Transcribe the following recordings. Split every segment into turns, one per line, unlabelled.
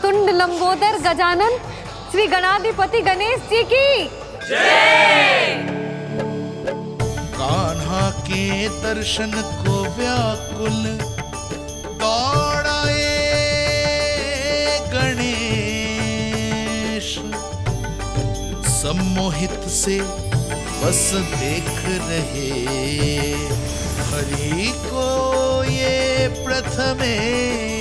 वक्रतुंड लंबोदर गजानन श्री गणाधिपति गणेश जी की जय।
कान्हा के दर्शन को व्याकुल दौड़ाए गणेश, सम्मोहित से बस देख रहे हरि को ये प्रथमेश।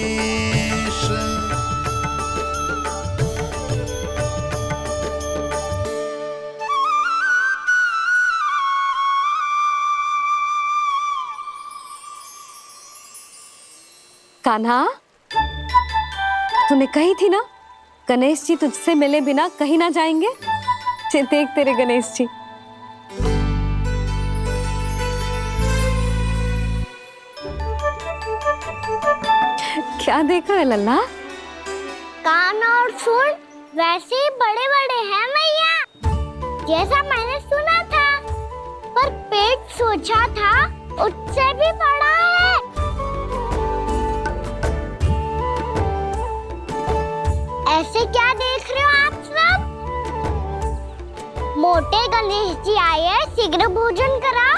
कान्हा, तूने कही थी ना गणेश जी तुझसे मिले बिना कहीं ना जाएंगे। देख तेरे गणेश जी। क्या देख रहा है लल्ला?
कान और सुन वैसे ही बड़े बड़े हैं मैया, जैसा मैंने सुना था, पर पेट सोचा था उससे भी बड़ा है। ऐसे क्या देख रहे हो आप सब? मोटे गणेश जी आए हैं, शीघ्र भोजन करा,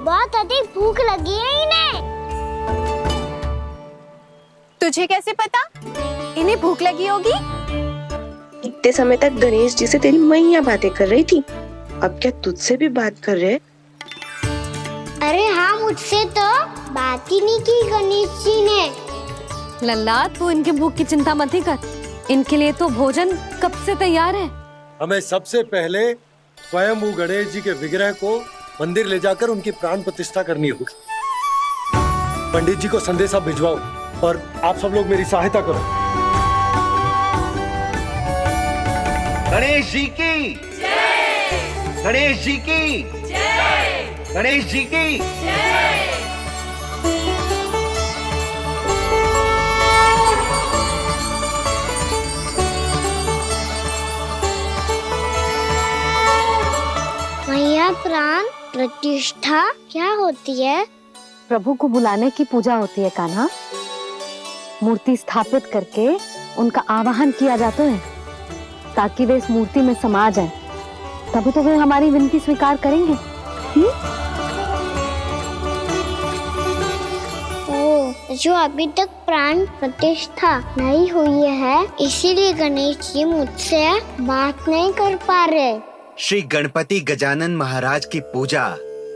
बहुत अधिक भूख लगी है इन्हें।
तुझे कैसे पता इन्हें भूख लगी होगी?
इतने समय तक गणेश जी से तेरी मैया बातें कर रही थी, अब क्या तुझसे भी बात कर रहे?
अरे हाँ, मुझसे तो बात ही नहीं की गणेश जी ने।
लल्ला, तू इनकी भूख की चिंता मत ही कर, इनके लिए तो भोजन कब से तैयार है।
हमें सबसे पहले स्वयं गणेश जी के विग्रह को मंदिर ले जाकर उनकी प्राण प्रतिष्ठा करनी होगी। पंडित जी को संदेशा भिजवाओ और आप सब लोग मेरी सहायता करो।
गणेश जी की जय, गणेश जी की जय, गणेश जी की जय।
मैया, प्राण प्रतिष्ठा क्या होती है?
प्रभु को बुलाने की पूजा होती है कान्हा। मूर्ति स्थापित करके उनका आवाहन किया जाता है ताकि वे इस मूर्ति में समा जाएं। तभी तो वे हमारी विनती स्वीकार करेंगे।
जो अभी तक प्राण प्रतिष्ठा नहीं हुई है, इसीलिए गणेश जी मुझसे बात नहीं कर पा रहे।
श्री गणपति गजानन महाराज की पूजा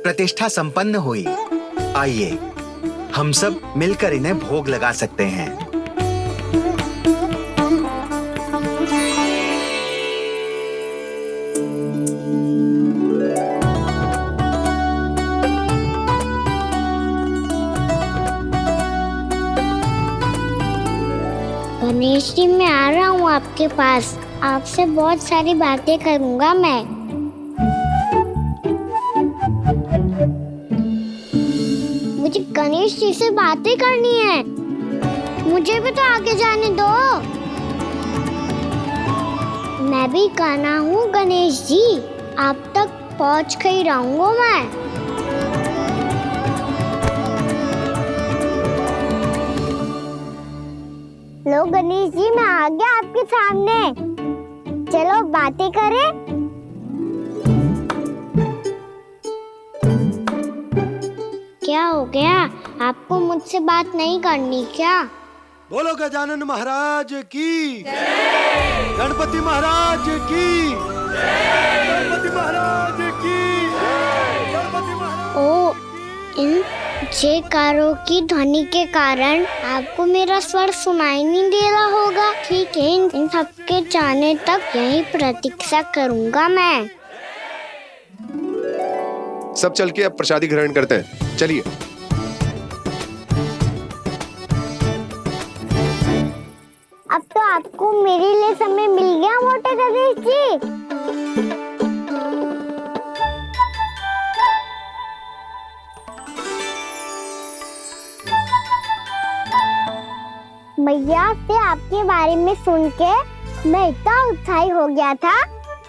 प्रतिष्ठा संपन्न हुई। आइए हम सब मिलकर इन्हें भोग लगा सकते हैं।
गणेश जी, मैं आ रहा हूँ आपके पास, आपसे बहुत सारी बातें करूँगा मैं। मुझे गणेश जी से बातें करनी है, मुझे भी तो आगे जाने दो। मैं भी कान्हा हूँ गणेश जी, आप तक पहुँच कर ही रहूँगा मैं। लो गणेश जी, मैं आ गया आपके सामने, चलो बातें करें। क्या हो गया, आपको मुझसे बात नहीं करनी क्या?
बोलो गजानन महाराज की जय, गणपति महाराज की जय, गणपति महाराज की जय, गणपति महाराज।
ओ, इन जयकारों की ध्वनि के कारण आपको मेरा स्वर सुनाई नहीं दे रहा होगा। ठीक है, इन सबके जाने तक यही प्रतीक्षा करूंगा मैं।
सब चल के अब प्रसादी ग्रहण करते हैं, चलिए।
अब तो आपको मेरे लिए समय मिल गया मोटे गणेश जी। मैया से आपके बारे में सुन के मैं इतना उत्साही हो गया था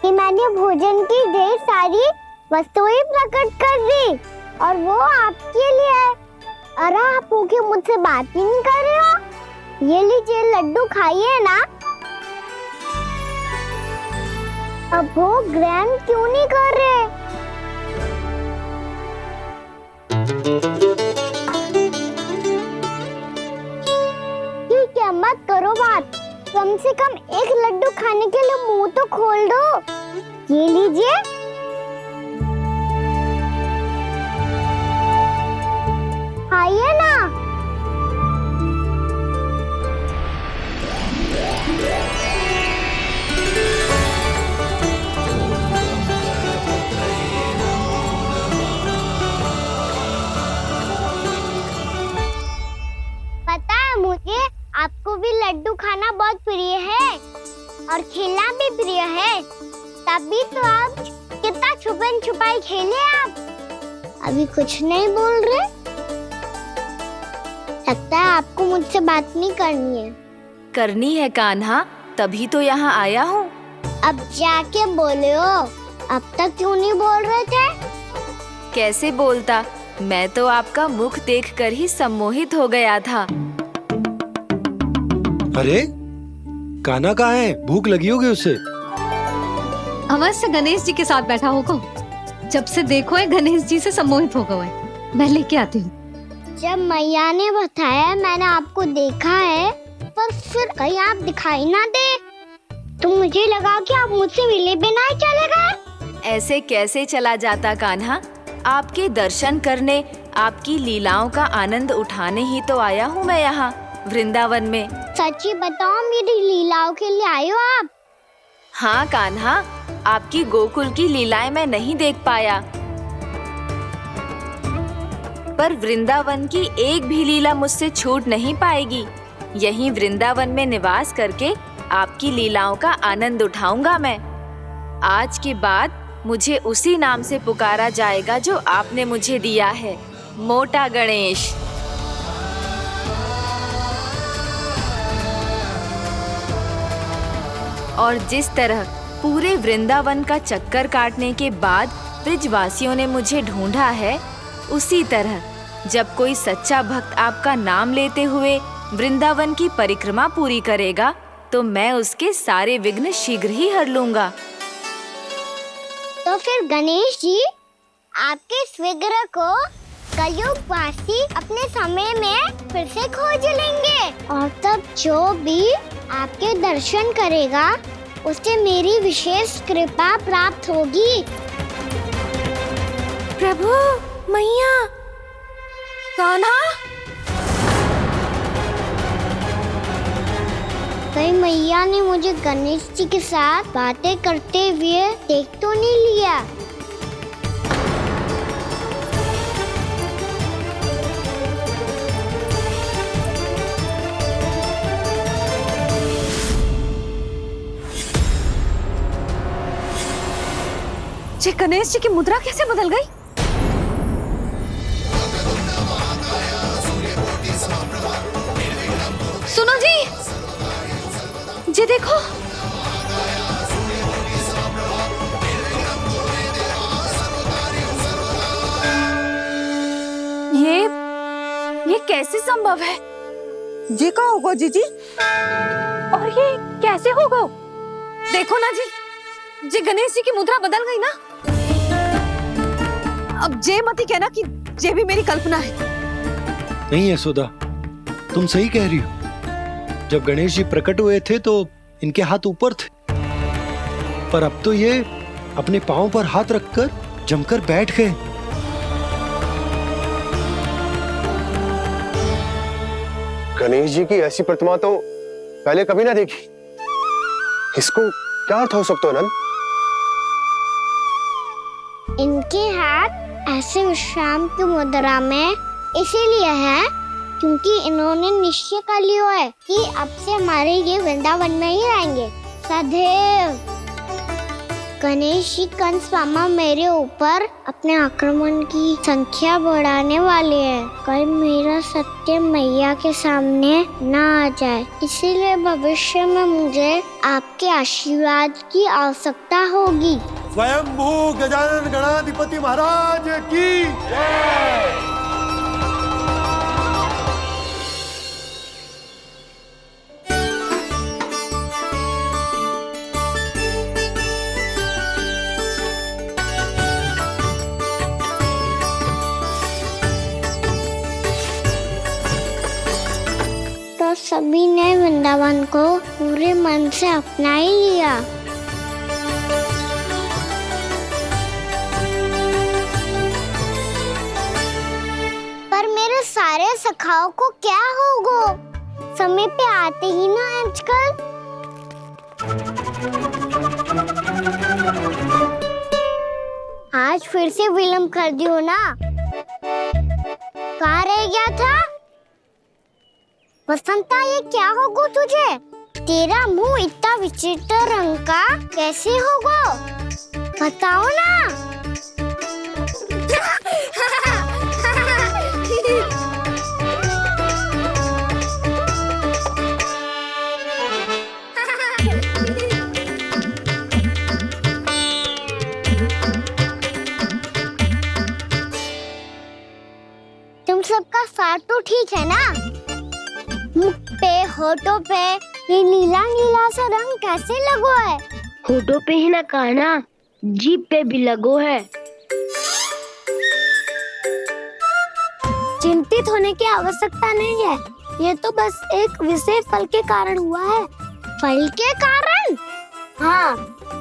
कि मैंने भोजन की ढेर सारी वस्तुएं प्रकट कर दी, और वो आपके लिए है। अरे आप भूखे मुझसे बात ही नहीं कर रहे हो। ये लीजिए लड्डू, खाइए ना। अब वो ग्रैंड क्यों नहीं कर रहे? ठीक है, मत करो बात। कम से कम एक लड्डू खाने के लिए मुंह तो खोल दो। ये लीजिए। आइए ना। पता है मुझे, आपको भी लड्डू खाना बहुत प्रिय है और खेलना भी प्रिय है। तभी तो आप कितना छुपन छुपाई खेले आप। अभी कुछ नहीं बोल रहे? लगता है आपको मुझसे बात नहीं करनी है।
करनी है कान्हा, तभी तो यहाँ आया हूँ।
अब जाके बोले हो। अब तक क्यों नहीं बोल रहे थे?
कैसे बोलता, मैं तो आपका मुख देखकर ही सम्मोहित हो गया था।
अरे कान्हा कहाँ है? भूख लगी होगी उसे।
अवश्य गणेश जी के साथ बैठा होगा। जब से देखो है गणेश जी से सम्मोहित हो गए। मैं लेके आती हूँ।
जब मैया ने बताया मैंने आपको देखा है, पर फिर कहीं आप दिखाई ना दे, तो मुझे लगा कि आप मुझसे मिले बिना ही चले गए।
ऐसे कैसे चला जाता कान्हा, आपके दर्शन करने, आपकी लीलाओं का आनंद उठाने ही तो आया हूँ मैं यहाँ वृंदावन में।
सच्ची बताओ, मेरी लीलाओं के लिए आए हो आप?
हाँ कान्हा, आपकी गोकुल की लीलाएं मैं नहीं देख पाया, पर वृंदावन की एक भी लीला मुझसे छूट नहीं पाएगी। यहीं वृंदावन में निवास करके आपकी लीलाओं का आनंद उठाऊंगा मैं। आज के बाद मुझे उसी नाम से पुकारा जाएगा जो आपने मुझे दिया है, मोटा गणेश। और जिस तरह पूरे वृंदावन का चक्कर काटने के बाद ब्रिजवासियों ने मुझे ढूंढा है, उसी तरह जब कोई सच्चा भक्त आपका नाम लेते हुए वृंदावन की परिक्रमा पूरी करेगा, तो मैं उसके सारे विघ्न शीघ्र ही हर लूंगा।
तो फिर गणेश जी, आपके इस विग्रह को कलयुग वासी अपने समय में फिर से खोज लेंगे, और तब जो भी आपके दर्शन करेगा उसे मेरी विशेष कृपा प्राप्त होगी।
प्रभु, मैया, कान्हा।
कहीं मैया ने मुझे गणेश जी के साथ बातें करते हुए देख तो नहीं लिया?
ये गणेश जी की मुद्रा कैसे बदल गई? सुनो जी, ये देखो।
ये कैसे संभव है?
जी का होगा जीजी?
और ये कैसे होगा? देखो ना जी, ये गणेश जी की मुद्रा बदल गई ना। अब जे मत ही कहना कि ये भी मेरी कल्पना है।
नहीं यशोदा, तुम सही कह रही हो। जब गणेश जी प्रकट हुए थे तो इनके हाथ ऊपर थे, पर अब तो ये अपने पांव पर हाथ रखकर जमकर बैठ गए।
गणेश जी की ऐसी प्रतिमा तो पहले कभी ना देखी। इसको क्या अर्थ हो सकता है नंद?
इनके हाथ ऐसे विश्राम की मुद्रा में इसीलिए है क्योंकि इन्होंने निश्चय कर लिया है कि अब से हमारे ये वृंदावन में ही रहेंगे सदैव। गणेश जी कंस मामा मेरे ऊपर अपने आक्रमण की संख्या बढ़ाने वाले हैं, कहीं मेरा सत्य मैया के सामने ना आ जाए। इसीलिए भविष्य में मुझे आपके आशीर्वाद की आवश्यकता होगी।
स्वयंभू गजानन गणाधिपति महाराज की जय।
सभी ने वृंदावन को पूरे मन से अपना ही लिया। पर मेरे सारे सखाओं को क्या होगा? समय पे आते ही ना आजकल। आज फिर से विलम्ब कर दियो ना। कहाँ रह गया था? वसंता, ये क्या होगा तुझे? तेरा मुंह इतना विचित्र रंग का कैसे होगा? बताओ ना। तुम सबका साथ तो ठीक है ना? मुख पे, होठों पे ये नीला नीला सा रंग कैसे लगो है?
होठों पे ही ना कान्हा, जीभ पे भी लगो है।
चिंतित होने की आवश्यकता नहीं है। ये तो बस एक विशेष फल के कारण हुआ है। फल के कारण? हाँ,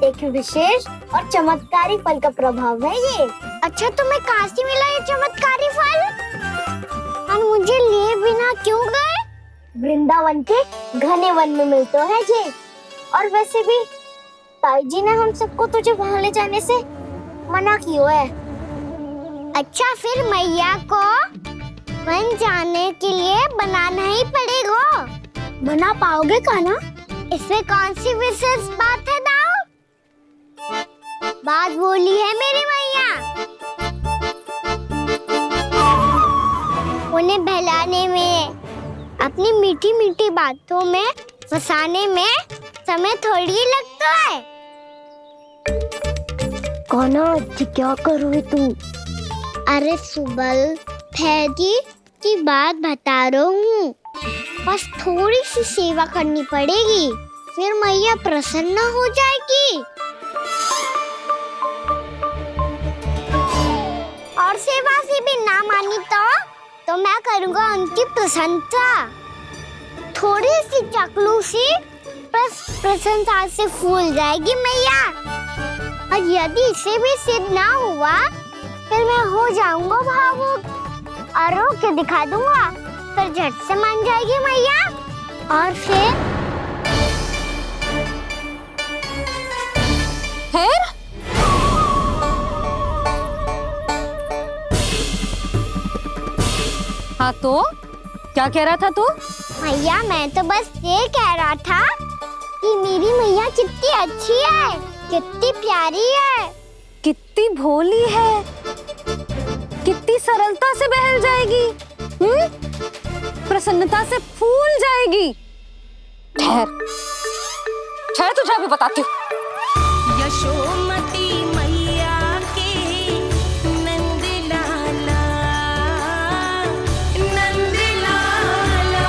एक विशेष और चमत्कारी फल का प्रभाव है ये। अच्छा, तुम्हें कहाँ से मिला ये चमत्कारी फल? और मुझे लिए बिना क्यों गए? वृंदावन के घने वन में मिलते है ये। और वैसे भी ताई जी ने हम सबको तुझे वहाँ ले जाने से मना किया है। अच्छा, फिर मैया को वन जाने के लिए बनाना ही पड़ेगा। बना पाओगे कान्हा? इसमें कौन सी विशेष बात है दाऊ? बात बोली है मेरी मैया। उन्हें बहलाने में, अपनी मीठी मीठी बातों में फंसाने में समय थोड़ी लगता है।
कान्हा, क्या करोगे तुम?
अरे सुबल, फैजी की बात बता रहा हूँ। बस थोड़ी सी सेवा करनी पड़ेगी, फिर मैया प्रसन्न हो जाएगी। और सेवा से भी ना मानी तो मैं करूँगा उनकी प्रशंसा। थोड़ी सी चकलूसी प्रशंसा से फूल जाएगी मैया। और यदि इसे भी सिद्ध ना हुआ, फिर मैं हो जाऊंगा भावुक और रो के दिखा दूंगा। फिर झट से मान जाएगी मैया। और फिर
हाँ तो क्या कह रहा था तू?
मैया, मैं तो बस ये कह रहा था कि मेरी मैया कितनी अच्छी है, कितनी प्यारी है,
कितनी भोली है, कितनी सरलता से बहल जाएगी, प्रसन्नता से फूल जाएगी। ठहर ठहर, तुझे अभी बताती हूँ।
यशोमती मैया के नंद लाला, नंद लाला।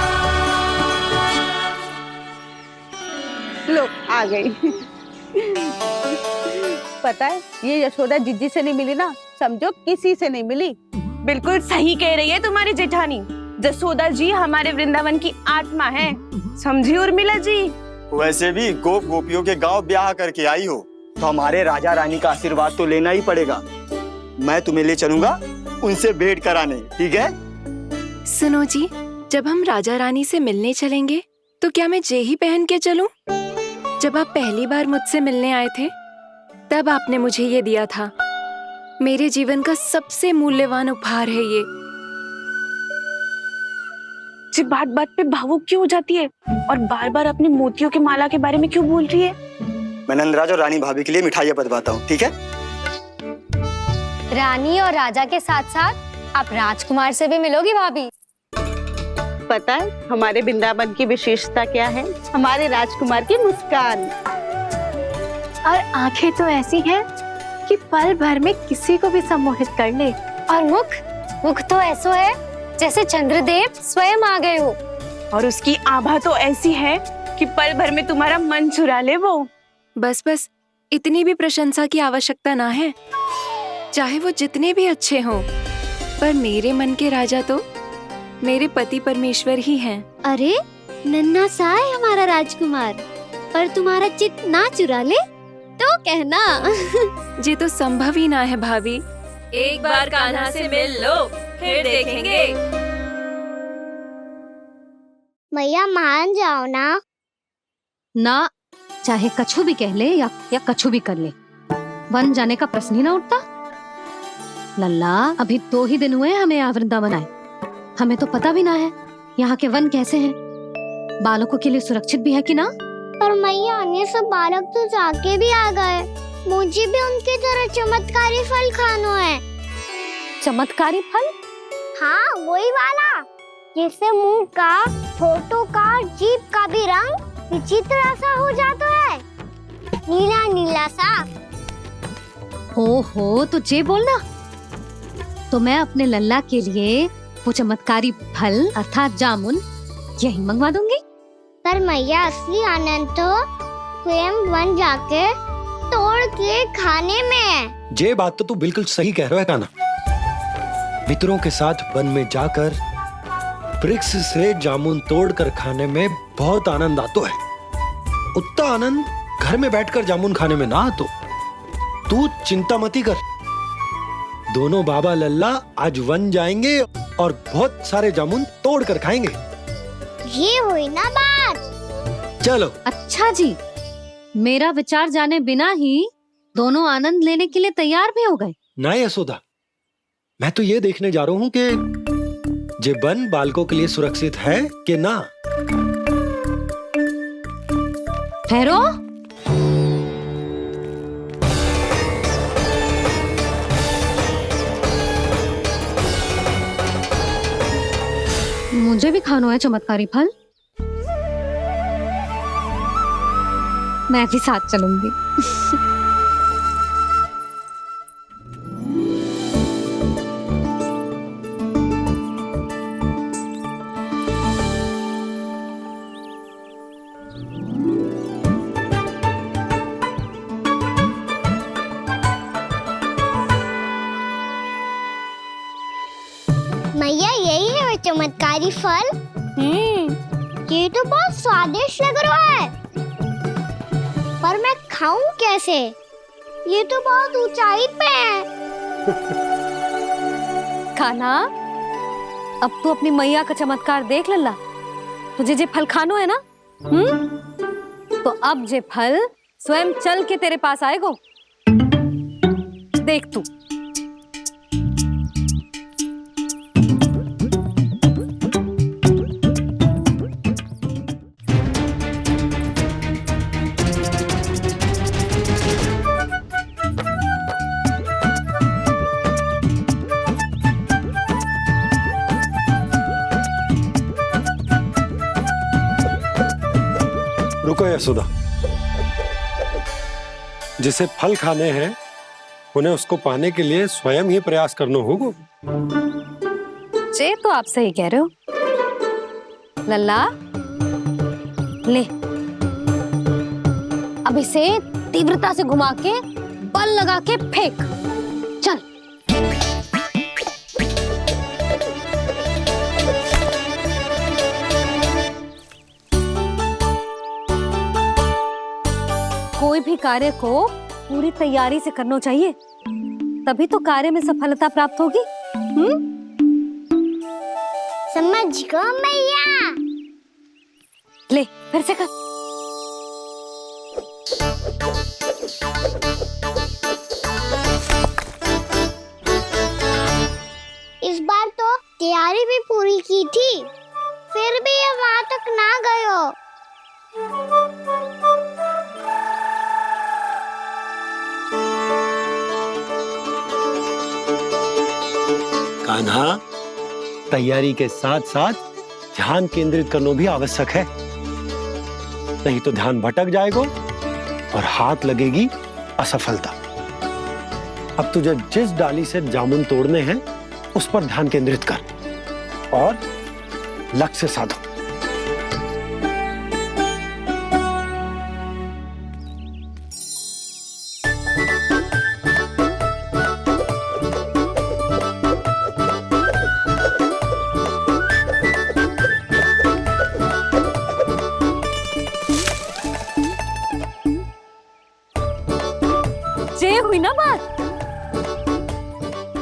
लो आ गई। पता है, ये यशोदा जीजी से नहीं मिली ना, समझो किसी से नहीं मिली।
बिल्कुल सही कह रही है तुम्हारी जेठानी। जसोदा जी हमारे वृंदावन की आत्मा है, समझी उर्मिला जी।
वैसे भी गोप गोपियों के गांव ब्याह करके आई हो, तो हमारे राजा रानी का आशीर्वाद तो लेना ही पड़ेगा। मैं तुम्हें ले चलूंगा उनसे भेंट कराने, ठीक है?
सुनो जी, जब हम राजा रानी से मिलने चलेंगे तो क्या मैं जे ही पहन के चलूं? जब आप पहली बार मुझसे मिलने आए थे तब आपने मुझे ये दिया था। मेरे जीवन का सबसे मूल्यवान उपहार है ये।
जी बात बात पे भावुक क्यों हो जाती है और बार बार अपनी मोतियों के माला के बारे में क्यों बोल रही है?
मैं नंदराज और रानी भाभी के लिए मिठाइयाँ बंटवाता हूँ, ठीक है?
रानी और राजा के साथ साथ आप राजकुमार से भी मिलोगी भाभी।
पता है हमारे वृंदावन की विशेषता क्या है? हमारे राजकुमार की मुस्कान।
और आंखें तो ऐसी हैं कि पल भर में किसी को भी सम्मोहित कर ले।
और मुख तो ऐसा है जैसे चंद्रदेव स्वयं आ गए हो।
और उसकी आभा तो ऐसी है कि पल भर में तुम्हारा मन चुरा ले वो।
बस बस, इतनी भी प्रशंसा की आवश्यकता ना है। चाहे वो जितने भी अच्छे हों, पर मेरे मन के राजा तो मेरे पति परमेश्वर ही हैं।
अरे
नन्हा सा है हमारा राजकुमार, पर तुम्हारा चित ना चुरा ले तो कहना।
ये तो संभव ही ना है भाभी। एक बार कान्हा से मिल लो, फिर देखेंगे।
मैया मान जाओ ना।
ना, चाहे कछु भी कह ले या कछु भी कर ले, वन जाने का प्रश्न ही ना उठता। लल्ला, अभी 2 ही दिन हुए हैं हमें यहाँ वृंदावन आए। हमें तो पता भी ना है यहाँ के वन कैसे हैं, बालकों के लिए सुरक्षित भी है कि ना।
पर मैया अन्य सब बालक तो जाके भी आ गए, मुझे भी उनकी तरह चमत्कारी फल खाना है।
चमत्कारी फल?
हाँ, वही वाला जिससे मुंह का, होठों का, जीभ का भी रंग विचित्र सा हो जाता है, नीला नीला सा।
ओहो, तो जे बोलना। तो मैं अपने लल्ला के लिए वो चमत्कारी फल अर्थात जामुन यही मंगवा दूंगी।
पर मैया असली आनंद तो स्वयं वन जाके तोड़ के खाने में है।
ये बात तो तू बिल्कुल सही कह रहा है कान्हा। मित्रों के साथ वन में जाकर वृक्ष से जामुन तोड़कर खाने में बहुत आनंद आता है। उतना आनंद घर में बैठकर जामुन खाने में ना आतो। तू चिंता मती कर, दोनों बाबा लल्ला आज वन जाएंगे और बहुत सारे जामुन तोड़कर खाएंगे।
ये हुई ना बात।
चलो।
अच्छा जी, मेरा विचार जाने बिना ही दोनों आनंद लेने के लिए तैयार भी हो गए।
ना यशोदा, मैं तो ये देखने जा रहा हूँ कि जे वन बालकों के लिए सुरक्षित है कि ना।
ठहरो। मुझे भी खाना है चमत्कारी फल। मैं भी साथ चलूंगी।
मैया यही है वो चमत्कारी फल। ये तो बहुत स्वादिष्ट लग रहा है, पर मैं खाऊं कैसे? ये तो बहुत ऊंचाई पे है।
खाना, अब तू अपनी मैया का चमत्कार देख लल्ला। तुझे जे फल खानो है ना, तो अब जे फल स्वयं चल के तेरे पास आएगो। देख तू।
रुको यशोदा, जिसे फल खाने हैं उन्हें उसको पाने के लिए स्वयं ही प्रयास करना होगा।
जे तो आप सही कह रहे हो लल्ला। ले, अब इसे तीव्रता से घुमा के बल लगा के फेंक। चल। कोई भी कार्य को पूरी तैयारी से करना चाहिए, तभी तो कार्य में सफलता प्राप्त होगी।
समझ गो मैया।
ले, फिर से कर।
इस बार तो तैयारी भी पूरी की थी, फिर भी ये वहां तक ना गयो।
कान्हा, तैयारी के साथ साथ ध्यान केंद्रित करना भी आवश्यक है, नहीं तो ध्यान भटक जाएगा और हाथ लगेगी असफलता। अब तुझे जिस डाली से जामुन तोड़ने हैं उस पर ध्यान केंद्रित कर और लक्ष्य साधो।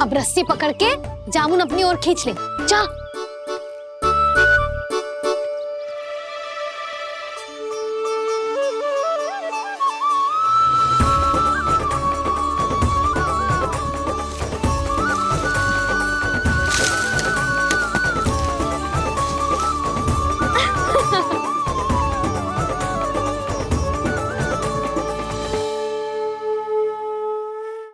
अब रस्सी पकड़ के जामुन अपनी ओर खींच ले। जा।